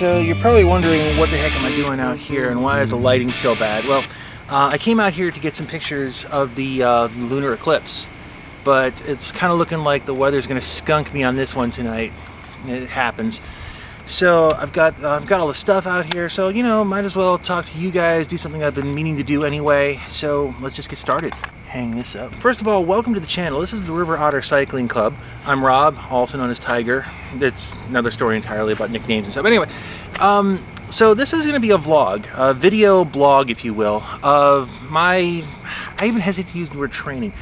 So you're probably wondering what the heck am I doing out here and why is the lighting so bad? Well, I came out here to get some pictures of the lunar eclipse, but it's kind of looking like the weather's going to skunk me on this one tonight. It happens. So I've got all the stuff out here, so you know, might as well talk to you guys, do something I've been meaning to do anyway. So let's just get started. Hang this up. First of all, welcome to the channel. This is the River Otter Cycling Club. I'm Rob, also known as Tiger. It's another story entirely about nicknames and stuff. Anyway, so this is going to be a vlog, a video blog, if you will, of my, I even hesitate to use the word training,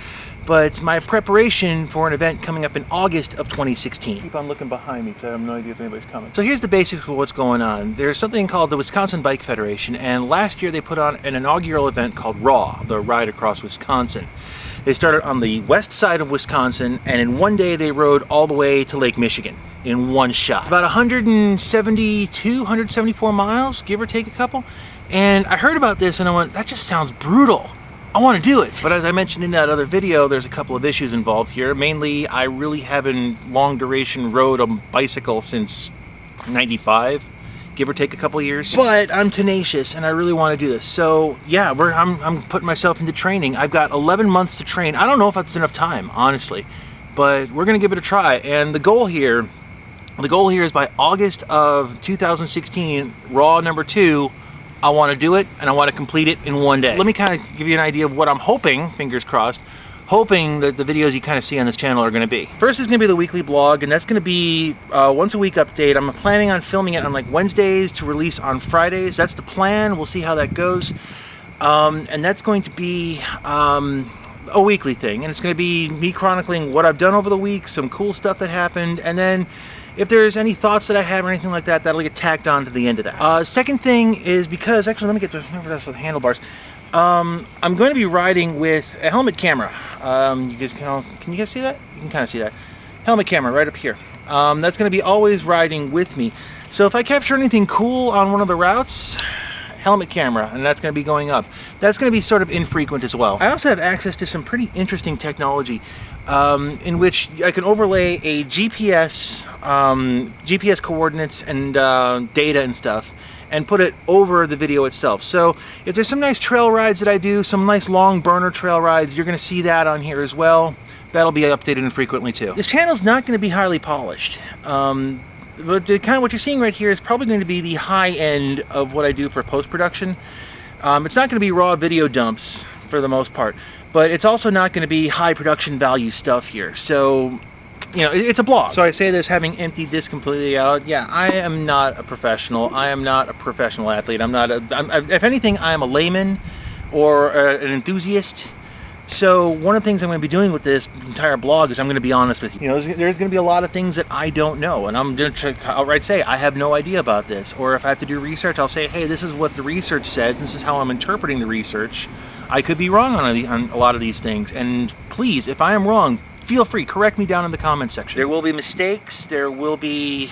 but my preparation for an event coming up in August of 2016. Keep on looking behind me because I have no idea if anybody's coming. So here's the basics of what's going on. There's something called the Wisconsin Bike Federation, and last year they put on an inaugural event called ROCC, the Ride Across Wisconsin. They started on the west side of Wisconsin, and in one day they rode all the way to Lake Michigan in one shot. It's about 172, 174 miles, give or take a couple. And I heard about this and I went, that just sounds brutal. I want to do it. But as I mentioned in that other video, there's a couple of issues involved here. Mainly, I really haven't long duration rode a bicycle since 95, give or take a couple of years. But I'm tenacious and I really want to do this. So yeah, I'm putting myself into training. I've got 11 months to train. I don't know if that's enough time, honestly, but we're gonna give it a try. And the goal here is by August of 2016, ROCC number 2, I want to do it, and I want to complete it in one day. Let me kind of give you an idea of what I'm hoping, fingers crossed, hoping that the videos you kind of see on this channel are going to be. First is going to be the weekly blog, and that's going to be once a week update. I'm planning on filming it on like Wednesdays to release on Fridays. That's the plan. We'll see how that goes. And that's going to be a weekly thing, and it's going to be me chronicling what I've done over the week, some cool stuff that happened, and then if there's any thoughts that I have or anything like that, that'll get tacked on to the end of that. Second thing is, because, actually let me get this, remember that's with handlebars. I'm going to be riding with a helmet camera. You guys can you guys see that? You can kind of see that. Helmet camera right up here. That's going to be always riding with me. So if I capture anything cool on one of the routes, helmet camera, and that's going to be going up. That's going to be sort of infrequent as well. I also have access to some pretty interesting technology in which I can overlay a GPS coordinates and data and stuff, and put it over the video itself. So if there's some nice trail rides that I do, some nice long burner trail rides, you're going to see that on here as well. That'll be updated infrequently too. This channel's not going to be highly polished. But kind of what you're seeing right here is probably going to be the high end of what I do for post-production. It's not going to be raw video dumps for the most part, but it's also not going to be high production value stuff here. So, you know, it's a blog. So I say this having emptied this completely out. Yeah, I am not a professional. I am not a professional athlete. If anything, I am a layman or an enthusiast. So one of the things I'm going to be doing with this entire blog is I'm going to be honest with you. You know, there's going to be a lot of things that I don't know, and I'm going to outright say I have no idea about this. Or if I have to do research, I'll say, hey, this is what the research says, and this is how I'm interpreting the research. I could be wrong on a lot of these things, and please, if I am wrong, feel free, correct me down in the comment section. There will be mistakes, there will be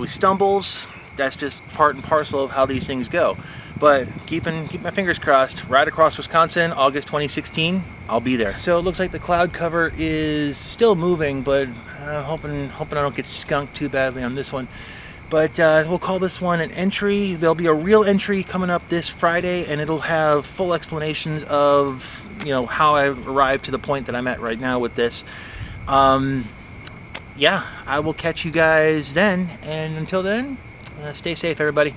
stumbles. That's just part and parcel of how these things go. But keep my fingers crossed. Ride Across Wisconsin, August 2016. I'll be there. So it looks like the cloud cover is still moving, but hoping I don't get skunked too badly on this one. But we'll call this one an entry. There'll be a real entry coming up this Friday, and it'll have full explanations of, you know, how I arrived to the point that I'm at right now with this. Yeah, I will catch you guys then, and until then, stay safe, everybody.